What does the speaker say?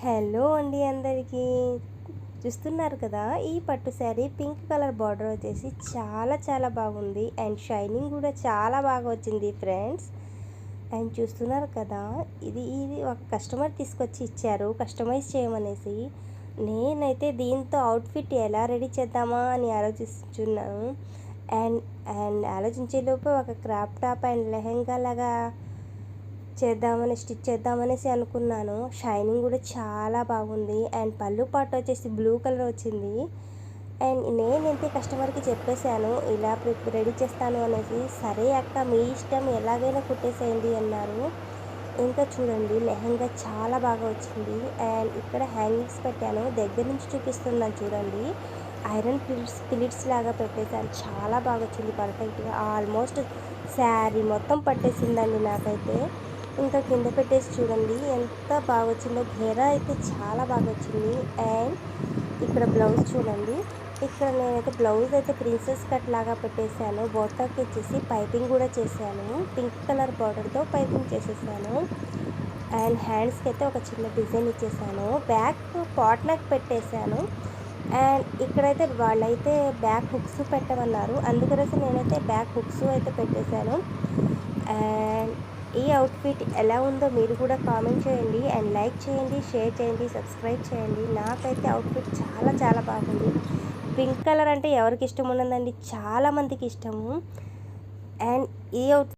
Hello అండి అందరికీ. చూస్తున్నారు కదా, ఈ పట్టు శారీ పింక్ కలర్ బార్డర్ వచ్చేసి చాలా చాలా బాగుంది అండ్ షైనింగ్ కూడా చాలా బాగా వచ్చింది ఫ్రెండ్స్. అండ్ చూస్తున్నారు కదా, ఇది ఒక కస్టమర్ తీసుకొచ్చి ఇచ్చారు కస్టమైజ్ చేయమనేసి. నేనైతే దీంతో అవుట్ఫిట్ ఎలా రెడీ చేద్దామా అని ఆలోచిస్తున్నాను. అండ్ అండ్ ఆలోచించేలోపు ఒక క్రాప్ టాప్ అండ్ లెహెంగా లాగా స్టిచ్ చేద్దామనేసి అనుకున్నాను. షైనింగ్ కూడా చాలా బాగుంది అండ్ పళ్ళు పాటు వచ్చేసి బ్లూ కలర్ వచ్చింది. అండ్ నేనైతే కస్టమర్కి చెప్పేశాను ఇలా రెడీ చేస్తాను అనేసి. సరే అక్క, మీ ఇష్టం, ఎలాగైనా కుట్టేసేయండి అన్నారు. ఇంకా చూడండి, లెహంగా చాలా బాగా వచ్చింది. అండ్ ఇక్కడ హ్యాంగింగ్స్ పెట్టాను, దగ్గర నుంచి చూపిస్తున్నాను చూడండి. ఐరన్ పిలిట్స్ లాగా పెట్టేశాను, చాలా బాగా వచ్చింది పర్ఫెక్ట్గా. ఆల్మోస్ట్ శారీ మొత్తం పట్టేసిందండి నాకైతే. ఇంకా కింద పెట్టేసి చూడండి ఎంత బాగా వచ్చిందో. ఘేరా అయితే చాలా బాగా వచ్చింది. అండ్ ఇక్కడ బ్లౌజ్ చూడండి, ఇక్కడ నేనైతే బ్లౌజ్ అయితే ప్రిన్సెస్ కట్ లాగా పెట్టేశాను. బోటాకి వచ్చేసి పైపింగ్ కూడా చేశాను, పింక్ కలర్ బార్డర్తో పైపింగ్ చేసేసాను. అండ్ హ్యాండ్స్కి అయితే ఒక చిన్న డిజైన్ ఇచ్చేసాను. బ్యాక్ పాట్ నెక్ పెట్టేశాను. అండ్ ఇక్కడైతే వాళ్ళైతే బ్యాక్ హుక్స్ పెట్టమన్నారు, అందుకనేసి నేనైతే బ్యాక్ హుక్స్ అయితే పెట్టేశాను. అండ్ ఈ అవుట్ఫిట్ ఎలా ఉందో మీరు కూడా కామెంట్ చేయండి అండ్ లైక్ చేయండి, షేర్ చేయండి, సబ్స్క్రైబ్ చేయండి. నాకైతే అవుట్ఫిట్ చాలా చాలా బాగుంది. పింక్ కలర్ అంటే ఎవరికి ఇష్టం ఉండదండి, చాలామందికి ఇష్టము. అండ్ ఈ అవుట్